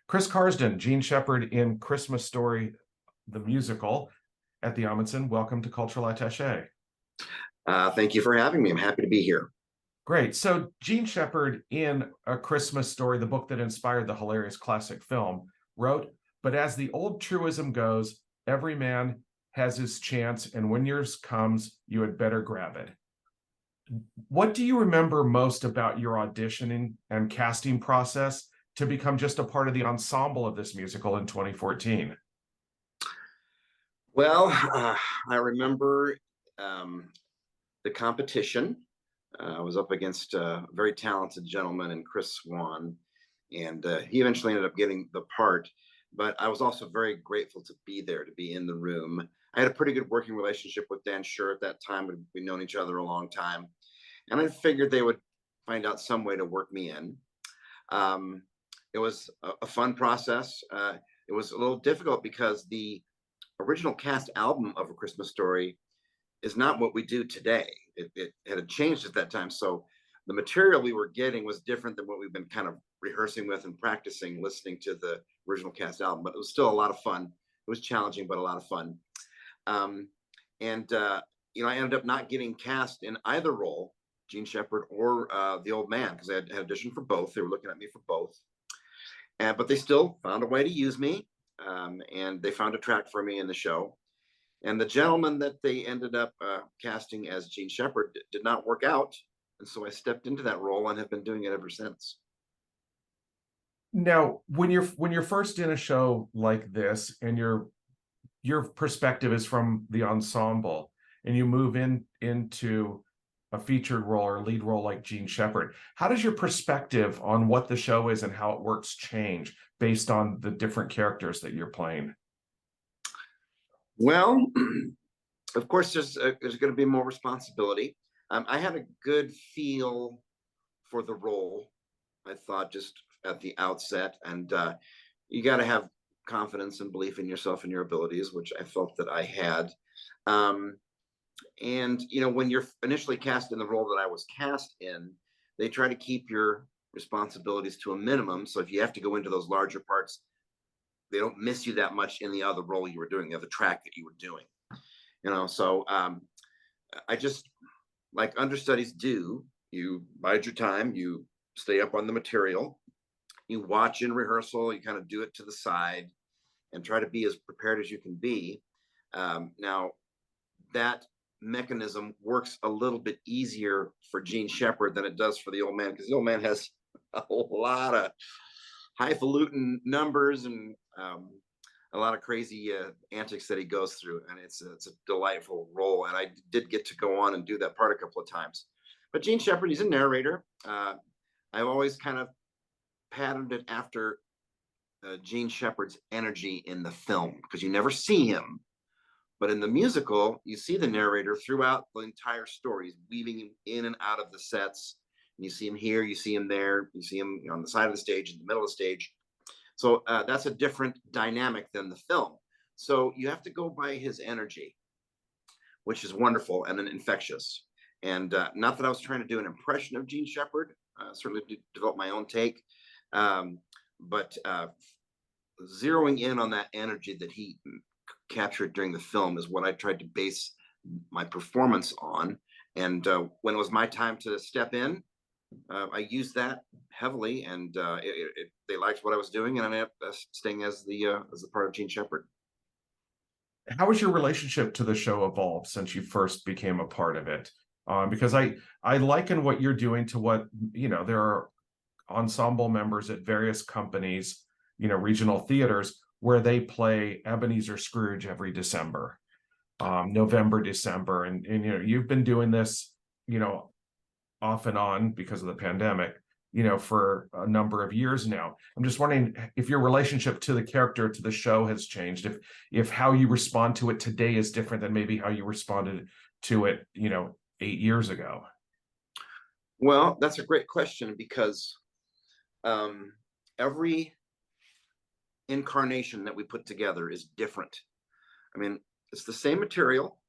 Chris Carsten, Gene Shepherd in Christmas Story, the musical at the Ahmanson. Welcome to Cultural Attaché. Thank you for having me. I'm happy to be here. Great. So Gene Shepherd in A Christmas Story, the book that inspired the hilarious classic film, wrote, "But as the old truism goes, every man has his chance, and when yours comes, you had better grab it." What do you remember most about your auditioning and casting process to become just a part of the ensemble of this musical in 2014? Well, I remember um, the competition. I was up against a very talented gentleman in Chris Swan, and he eventually ended up getting the part. But I was also very grateful to be there, to be in the room. I had a pretty good working relationship with Dan Shure at that time. We'd known each other a long time, and I figured they would find out some way to work me in. Um, it was a fun process. It was a little difficult because the original cast album of A Christmas Story is not what we do today. It had changed at that time. So the material we were getting was different than what we've been kind of rehearsing with and practicing listening to the original cast album. But it was still a lot of fun. It was challenging, but a lot of fun. Um, and, I ended up not getting cast in either role, Gene Shepherd or the old man, because I had auditioned for both. They were looking at me for both. But they still found a way to use me. And they found a track for me in the show. And the gentleman that they ended up casting as Gene Shepherd did not work out. And so I stepped into that role and have been doing it ever since. Now, when you're first in a show like this and your perspective is from the ensemble and you move into a featured role or lead role like Gene Shepherd, how does your perspective on what the show is and how it works change based on the different characters that you're playing? Well, of course, there's going to be more responsibility. I had a good feel for the role, I thought, just at the outset. And you got to have confidence and belief in yourself and your abilities, which I felt that I had. Um, and when you're initially cast in the role that I was cast in, they try to keep your responsibilities to a minimum. So if you have to go into those larger parts, they don't miss you that much in the other role you were doing, the other track that you were doing. So I just, like understudies do, you bide your time, you stay up on the material, you watch in rehearsal, you kind of do it to the side and try to be as prepared as you can be. Now, that mechanism works a little bit easier for Gene Shepherd than it does for the old man, because the old man has a lot of highfalutin numbers and a lot of crazy antics that he goes through, and it's a delightful role. And I did get to go on and do that part a couple of times. But Gene Shepherd, he's a narrator. I've always kind of patterned it after Gene Shepherd's energy in the film, because you never see him, but in the musical, you see the narrator throughout the entire story. He's weaving him in and out of the sets. And you see him here, you see him there, you see him on the side of the stage, in the middle of the stage. So that's a different dynamic than the film. So you have to go by his energy, which is wonderful and then infectious. And not that I was trying to do an impression of Gene Shepherd, certainly develop my own take, but zeroing in on that energy that he captured during the film is what I tried to base my performance on. And when it was my time to step in, I used that heavily, and they liked what I was doing, and I ended up staying as the part of Gene Shepherd. How has your relationship to the show evolved since you first became a part of it? Because I liken what you're doing to what, there are ensemble members at various companies, regional theaters, where they play Ebenezer Scrooge every December, November, December. And you've been doing this, off and on because of the pandemic, for a number of years now. I'm just wondering if your relationship to the character, to the show has changed, if how you respond to it today is different than maybe how you responded to it, 8 years ago. Well, that's a great question, because every incarnation that we put together is different. I mean, it's the same material,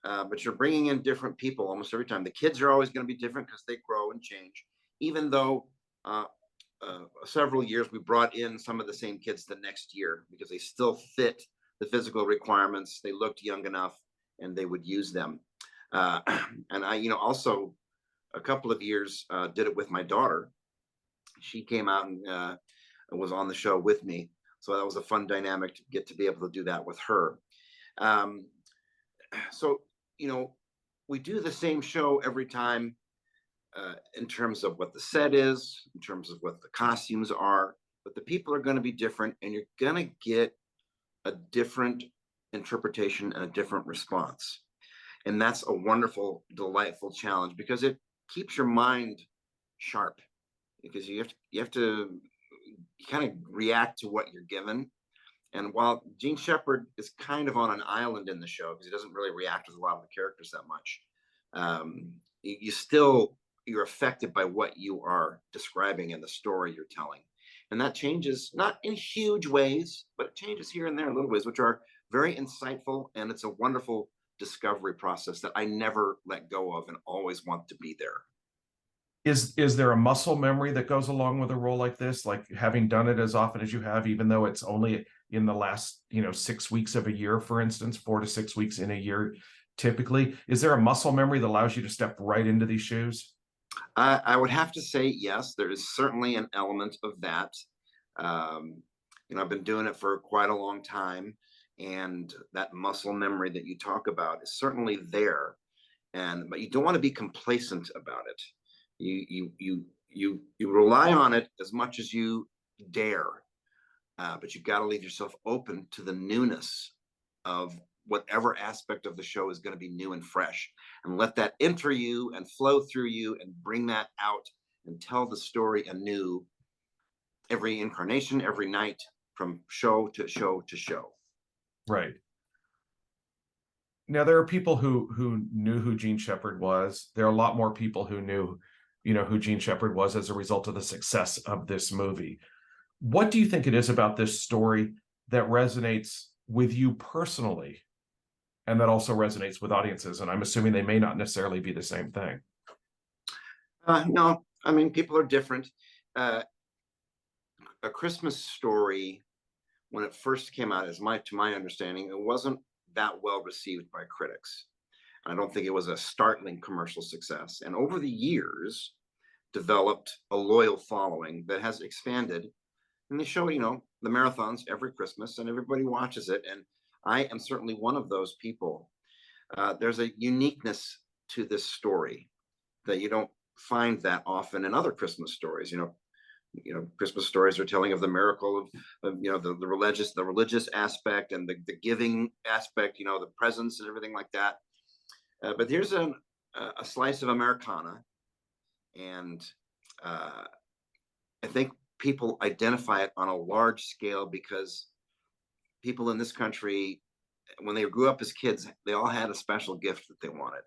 but you're bringing in different people almost every time. The kids are always going to be different because they grow and change, even though several years, we brought in some of the same kids the next year because they still fit the physical requirements. They looked young enough, and they would use them. Uh, and I, also a couple of years did it with my daughter. She came out and was on the show with me, so that was a fun dynamic to get to be able to do that with her. Um, so we do the same show every time, in terms of what the set is, in terms of what the costumes are, but the people are going to be different, and you're going to get a different interpretation and a different response. And that's a wonderful, delightful challenge because it keeps your mind sharp, because you have to kind of react to what you're given. And while Gene Shepherd is kind of on an island in the show because he doesn't really react with a lot of the characters that much, you're affected by what you are describing in the story you're telling. And that changes, not in huge ways, but it changes here and there in little ways, which are very insightful. And it's a wonderful discovery process that I never let go of and always want to be there. Is there a muscle memory that goes along with a role like this, like having done it as often as you have, even though it's only in the last 6 weeks of a year, for instance, 4 to 6 weeks in a year typically? Is there a muscle memory that allows you to step right into these shoes? I would have to say yes, there is certainly an element of that. I've been doing it for quite a long time, and that muscle memory that you talk about is certainly there. But you don't want to be complacent about it. You rely on it as much as you dare, but you've got to leave yourself open to the newness of whatever aspect of the show is going to be new and fresh, and let that enter you and flow through you and bring that out and tell the story anew every incarnation, every night, from show to show to show. Right. Now, there are people who knew who Gene Shepherd was. There are a lot more people who knew, who Gene Shepherd was as a result of the success of this movie. What do you think it is about this story that resonates with you personally, and that also resonates with audiences? And I'm assuming they may not necessarily be the same thing. No, I mean, people are different. A Christmas Story, when it first came out, to my understanding, it wasn't that well received by critics. I don't think it was a startling commercial success. And over the years, developed a loyal following that has expanded. And they show, the marathons every Christmas, and everybody watches it. And I am certainly one of those people. There's a uniqueness to this story that you don't find that often in other Christmas stories. Christmas stories are telling of the miracle of the religious aspect and the giving aspect, the presents and everything like that. But here's a slice of Americana, and I think people identify it on a large scale because people in this country, when they grew up as kids, they all had a special gift that they wanted,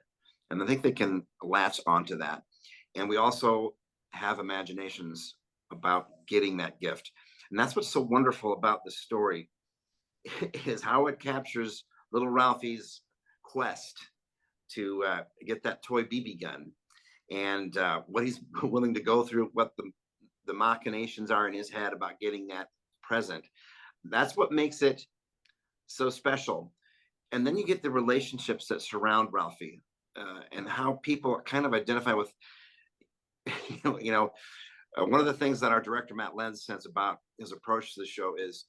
and I think they can latch onto that. And we also have imaginations about getting that gift, and that's what's so wonderful about this story is how it captures little Ralphie's quest to get that toy BB gun, and what he's willing to go through, what the machinations are in his head about getting that present. That's what makes it so special. And then you get the relationships that surround Ralphie, and how people kind of identify with one of the things that our director Matt Lenz says about his approach to the show is,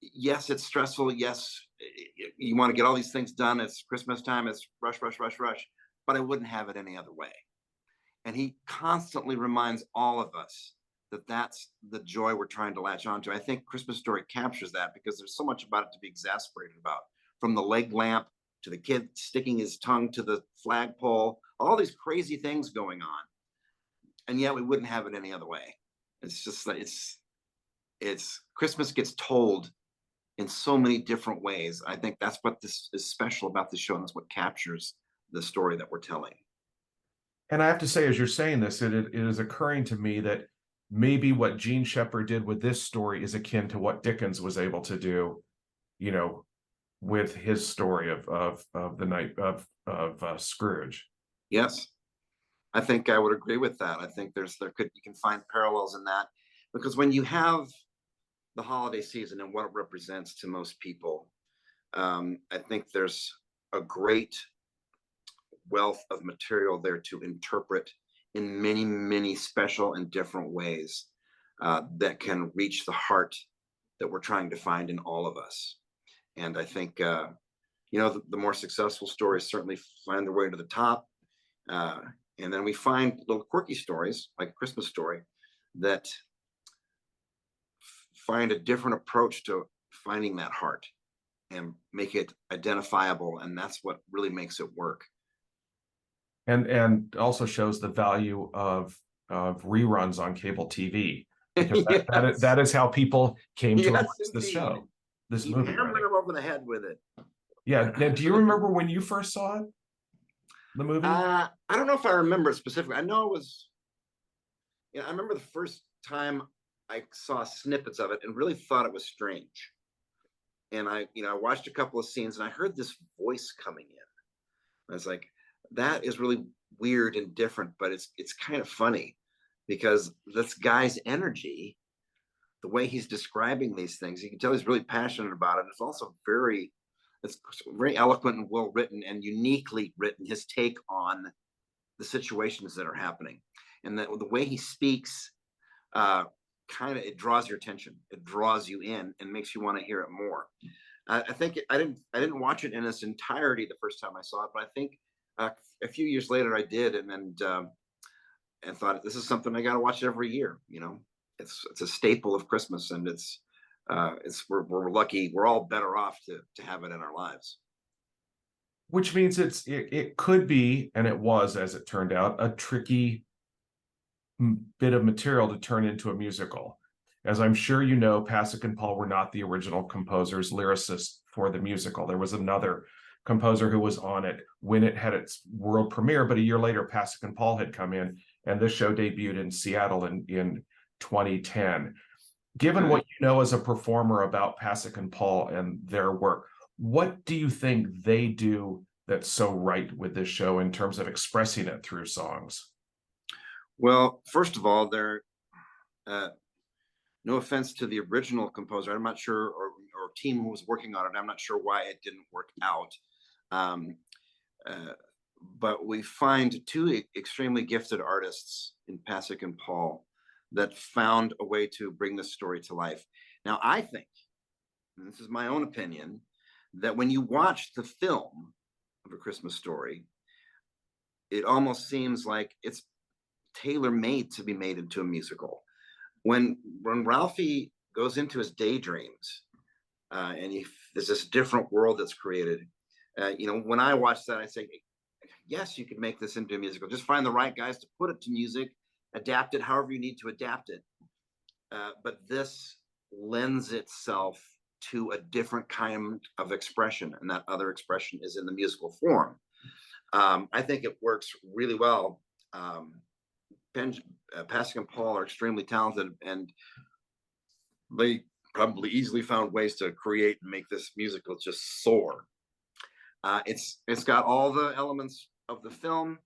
yes, it's stressful. Yes, you want to get all these things done. It's Christmas time. It's rush, rush, rush, rush. But I wouldn't have it any other way. And he constantly reminds all of us that that's the joy we're trying to latch onto. I think Christmas Story captures that because there's so much about it to be exasperated about, from the leg lamp to the kid sticking his tongue to the flagpole, all these crazy things going on. And yet we wouldn't have it any other way. It's just like, it's Christmas gets told in so many different ways. I think that's what this is special about the show, and that's what captures the story that we're telling. And I have to say, as you're saying this, it is occurring to me that maybe what Gene Shepherd did with this story is akin to what Dickens was able to do, with his story of the night of Scrooge. Yes, I think I would agree with that. I think you can find parallels in that. because when you have the holiday season and what it represents to most people, I think there's a great wealth of material there to interpret in many, many special and different ways that can reach the heart that we're trying to find in all of us. And I think, the more successful stories certainly find their way to the top. And then we find little quirky stories like a Christmas Story that find a different approach to finding that heart and make it identifiable. And that's what really makes it work. And also shows the value of reruns on cable TV, because Yes. that is how people came to Yes, embrace this indeed. show, this Keep movie. hammering them over the head with it. Yeah. Now, do you remember when you first saw it, the movie? I don't know if I remember it specifically. I know it was, I remember the first time I saw snippets of it and really thought it was strange. And I watched a couple of scenes and I heard this voice coming in. I was like, that is really weird and different, but it's kind of funny because this guy's energy, the way he's describing these things, you can tell he's really passionate about it. It's also it's very eloquent and well written and uniquely written, his take on the situations that are happening. And the way he speaks, it draws your attention. It draws you in and makes you want to hear it more. I think I didn't watch it in its entirety the first time I saw it, but I think a few years later I did, and thought this is something I got to watch every year. It's a staple of Christmas, and we're lucky. We're all better off to have it in our lives. Which means it could be, and it was, as it turned out, a tricky bit of material to turn into a musical. As I'm sure you know, Pasek and Paul were not the original composers, lyricists for the musical. There was another composer who was on it when it had its world premiere, but a year later, Pasek and Paul had come in, and this show debuted in Seattle in 2010. Given what you know as a performer about Pasek and Paul and their work, what do you think they do that's so right with this show in terms of expressing it through songs? Well, first of all, no offense to the original composer, I'm not sure, or team who was working on it, I'm not sure why it didn't work out. But we find two extremely gifted artists in Pasek and Paul that found a way to bring this story to life. Now, I think, and this is my own opinion, that when you watch the film of A Christmas Story, it almost seems like it's tailor-made to be made into a musical. When Ralphie goes into his daydreams, and there's this different world that's created. When I watch that, I say, yes, you could make this into a musical. Just find the right guys to put it to music, adapt it however you need to adapt it. But this lends itself to a different kind of expression, and that other expression is in the musical form. I think it works really well. Pasek and Paul are extremely talented, and they probably easily found ways to create and make this musical just soar. It's got all the elements of the film,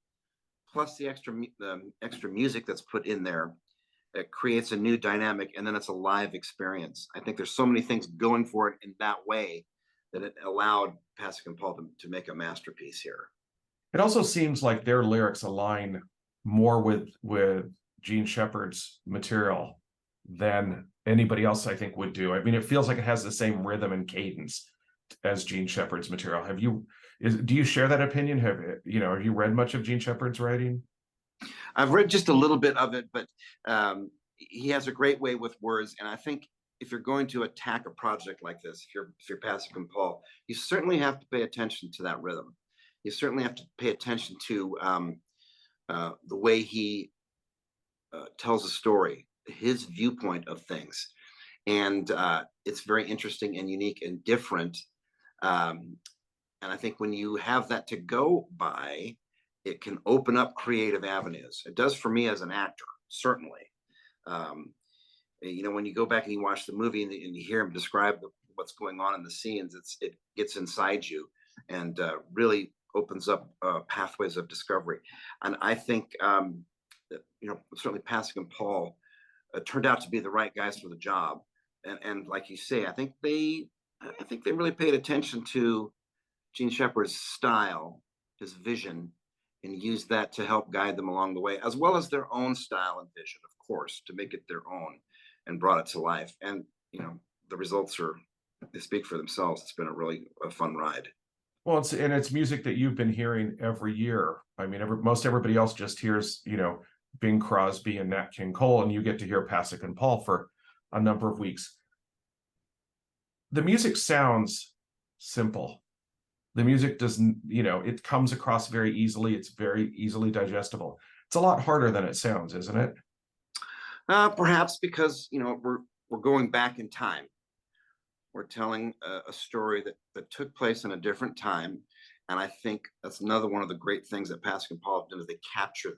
plus the extra music that's put in there. It creates a new dynamic, and then it's a live experience. I think there's so many things going for it in that way that it allowed Pasek and Paul to make a masterpiece here. It also seems like their lyrics align more with Gene Shepard's material than anybody else, I think, would do. I mean, it feels like it has the same rhythm and cadence as Gene Shepard's material. Do you share that opinion? Have you read much of Gene Shepard's writing? I've read just a little bit of it, but he has a great way with words. And I think if you're going to attack a project like this, if you're Pasek and Paul, you certainly have to pay attention to that rhythm. You certainly have to pay attention to the way he tells a story, his viewpoint of things. And it's very interesting and unique and different. And I think when you have that to go by, it can open up creative avenues. It does for me as an actor, certainly. When you go back and you watch the movie and you hear him describe what's going on in the scenes, it gets inside you and really opens up pathways of discovery. And I think, certainly Pasek and Paul turned out to be the right guys for the job. And like you say, I think they really paid attention to Gene Shepard's style, his vision, and used that to help guide them along the way, as well as their own style and vision, of course, to make it their own, and brought it to life. And the results they speak for themselves. It's been a fun ride. Well, it's music that you've been hearing every year. I mean, most everybody else just hears, Bing Crosby and Nat King Cole, and you get to hear Pasek and Paul for a number of weeks. The music sounds simple. The music doesn't, it comes across very easily. It's very easily digestible. It's a lot harder than it sounds, isn't it? Perhaps because we're going back in time. We're telling a story that took place in a different time, and I think that's another one of the great things that Pasek and Paul have done, is they capture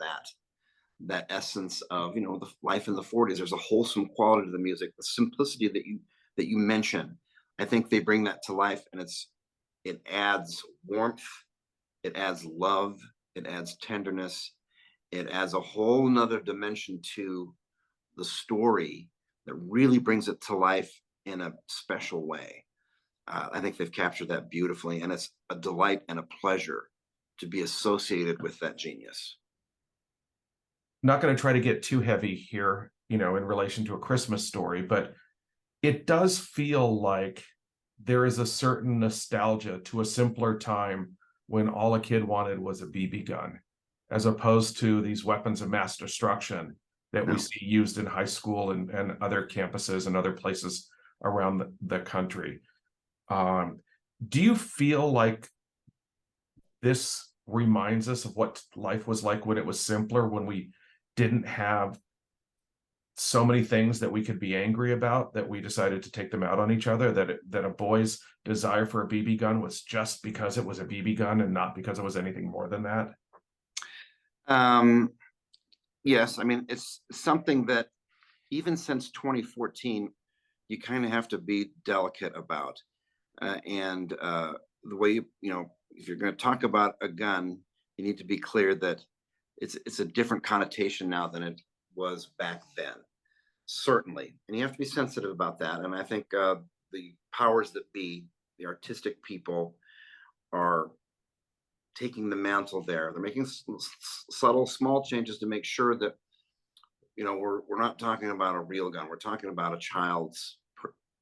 that essence of the life in the 40s. There's a wholesome quality to the music, the simplicity that you mention. I think they bring that to life, and it adds warmth, it adds love, it adds tenderness, it adds a whole nother dimension to the story that really brings it to life in a special way. I think they've captured that beautifully, and it's a delight and a pleasure to be associated with that genius. Not going to try to get too heavy here, in relation to A Christmas Story, but it does feel like there is a certain nostalgia to a simpler time when all a kid wanted was a BB gun, as opposed to these weapons of mass destruction that we see used in high school and other campuses and other places around the country. Do you feel like this reminds us of what life was like when it was simpler, when we didn't have so many things that we could be angry about, that we decided to take them out on each other, that a boy's desire for a BB gun was just because it was a BB gun and not because it was anything more than that? Yes, I mean, it's something that even since 2014, you kind of have to be delicate about. And the way, if you're going to talk about a gun, you need to be clear that it's a different connotation now than it was back then, certainly. And you have to be sensitive about that. And I think the powers that be, the artistic people, are taking the mantle there. They're making subtle, small changes to make sure that we're not talking about a real gun. We're talking about a child's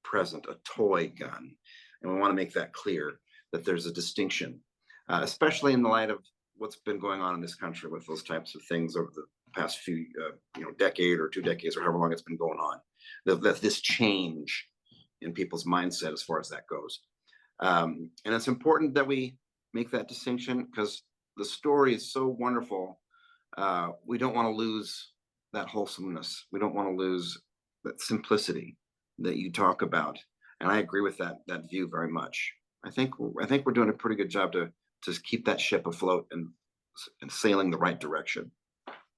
present, a toy gun, and we want to make that clear, that there's a distinction, especially in the light of what's been going on in this country with those types of things over the past few decade or 2 decades, or however long it's been going on. This change in people's mindset as far as that goes, and it's important that we make that distinction, because the story is so wonderful. We don't want to lose that wholesomeness. We don't want to lose that simplicity that you talk about. And I agree with that view very much. I think we're doing a pretty good job to keep that ship afloat and sailing the right direction.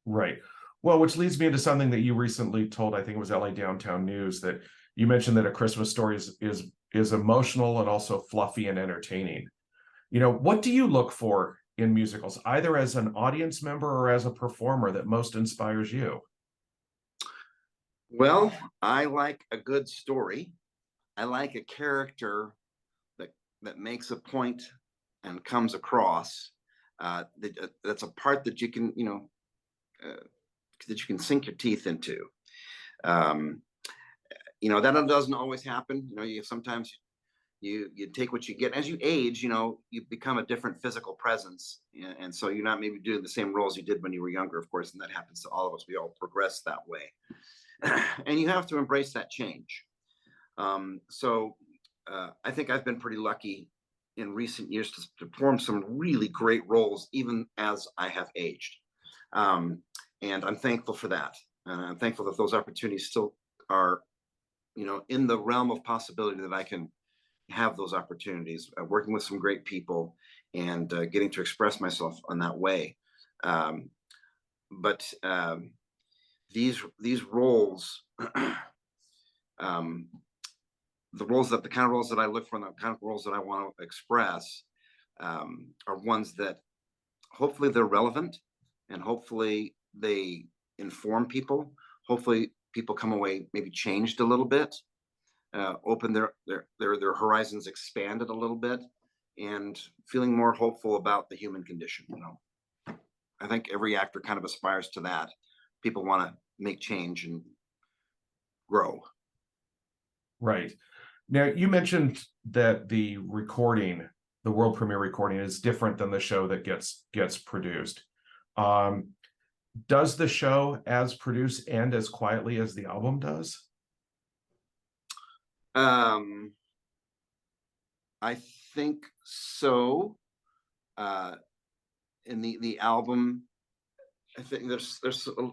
Right. Well, which leads me into something that you recently told, I think it was LA Downtown News, that you mentioned that A Christmas Story is emotional and also fluffy and entertaining. What do you look for in musicals, either as an audience member or as a performer, that most inspires you? Well, I like a good story. I like a character that makes a point and comes across. That's a part that you can, that you can sink your teeth into. That doesn't always happen. Sometimes you take what you get. As you age, you become a different physical presence, and so you're not maybe doing the same roles you did when you were younger, of course, and that happens to all of us. We all progress that way, and you have to embrace that change. I think I've been pretty lucky in recent years to perform some really great roles, even as I have aged, and I'm thankful for that. And I'm thankful that those opportunities still are, in the realm of possibility, that I can have those opportunities, working with some great people, and getting to express myself in that way. But these roles, the kind of roles that I look for, and the kind of roles that I want to express, are ones that hopefully they're relevant, and hopefully they inform people. Hopefully people come away maybe changed a little bit, open their horizons expanded a little bit, and feeling more hopeful about the human condition. I think every actor kind of aspires to that. People want to make change and grow. Right. Now, you mentioned that the world premiere recording, is different than the show that gets produced. Does the show as produced end as quietly as the album does? I think so. In the album, I think there's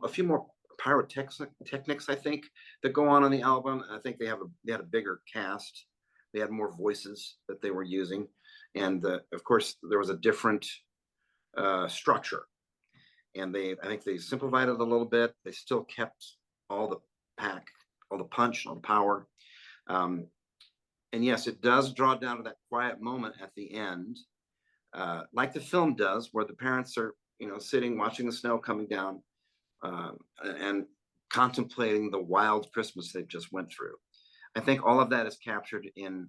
a few more pyrotechnics, I think, that go on the album. I think they had a bigger cast. They had more voices that they were using, and of course there was a different structure. And I think they simplified it a little bit. They still kept all the all the punch, all the power. And yes, it does draw down to that quiet moment at the end, like the film does, where the parents are, sitting, watching the snow coming down, and contemplating the wild Christmas they've just went through. I think all of that is captured in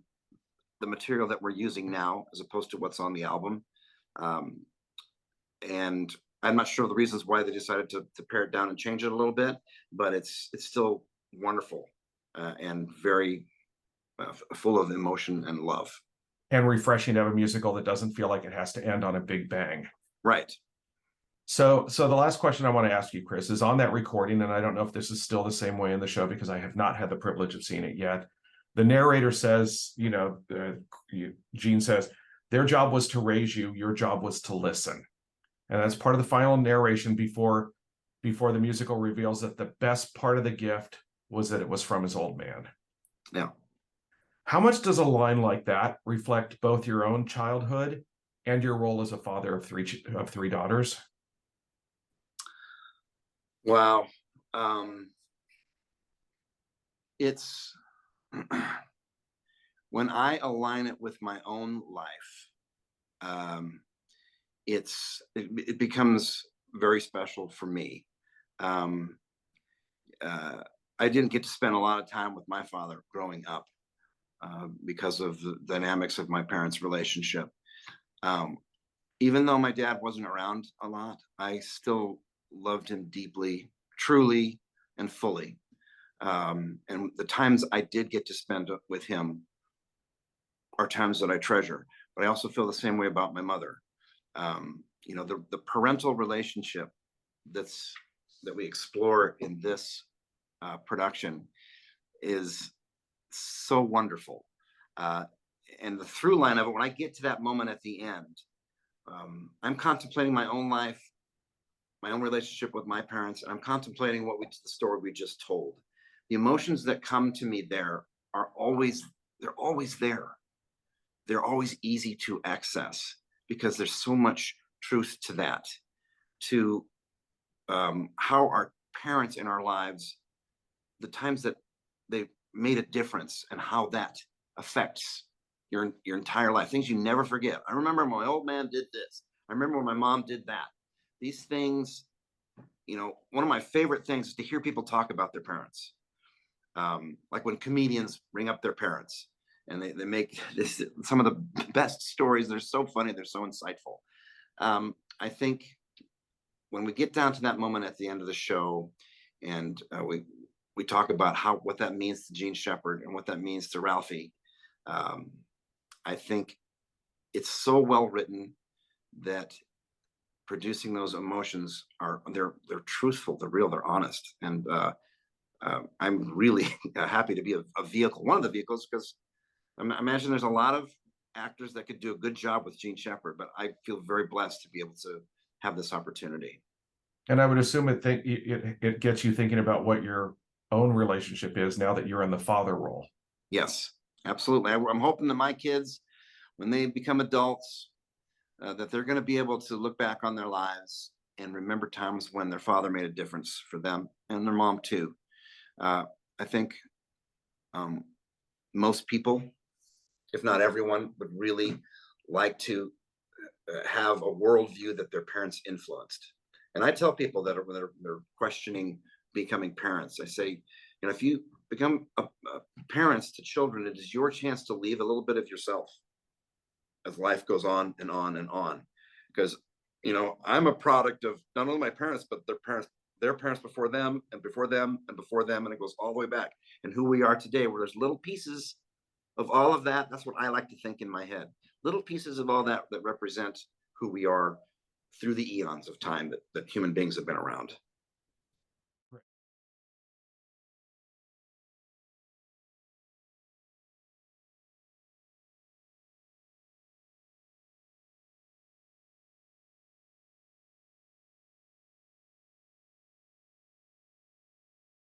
the material that we're using now, as opposed to what's on the album. And I'm not sure the reasons why they decided to pare it down and change it a little bit, but it's still wonderful, and very full of emotion and love. And refreshing to have a musical that doesn't feel like it has to end on a big bang. Right. So the last question I want to ask you, Chris, is on that recording, and I don't know if this is still the same way in the show because I have not had the privilege of seeing it yet. The narrator says, Gene says, their job was to raise you, your job was to listen. And that's part of the final narration before the musical reveals that the best part of the gift was that it was from his old man. Yeah. How much does a line like that reflect both your own childhood and your role as a father of three daughters? Wow. It's when I align it with my own life, it becomes very special for me. I didn't get to spend a lot of time with my father growing up, because of the dynamics of my parents' relationship. Even though my dad wasn't around a lot, I still loved him deeply, truly, and fully. And the times I did get to spend with him are times that I treasure. But I also feel the same way about my mother. The parental relationship that we explore in this production is so wonderful. And the through line of it, when I get to that moment at the end, I'm contemplating my own life, my own relationship with my parents, and I'm contemplating the story we just told. The emotions that come to me there they're always there. They're always easy to access because there's so much truth to that, to how our parents in our lives, the times that they made a difference, and how that affects your entire life. Things you never forget. I remember my old man did this. I remember when my mom did that. These things, one of my favorite things is to hear people talk about their parents. Like when comedians bring up their parents, and they make some of the best stories. They're so funny. They're so insightful. I think when we get down to that moment at the end of the show, and we talk about what that means to Gene Shepherd and what that means to Ralphie, I think it's so well written that producing those emotions they're truthful, they're real, they're honest, and I'm really happy to be a vehicle, one of the vehicles, because I imagine there's a lot of actors that could do a good job with Gene Shepherd, but I feel very blessed to be able to have this opportunity. And I would assume it gets you thinking about what your own relationship is now that you're in the father role. Yes, absolutely. I'm hoping that my kids, when they become adults, that they're going to be able to look back on their lives and remember times when their father made a difference for them, and their mom too. I think most people, if not everyone, would really like to have a worldview that their parents influenced. And I tell people that they're questioning becoming parents, I say, You know, if you become parents to children, it is your chance to leave a little bit of yourself as life goes on and on and on. Because, you know, I'm a product of not only my parents, but their parents before them, and before them, and before them, and it goes all the way back. And who we are today, where there's little pieces of all of that. That's what I like to think in my head. Little pieces of all that that represent who we are through the eons of time that human beings have been around.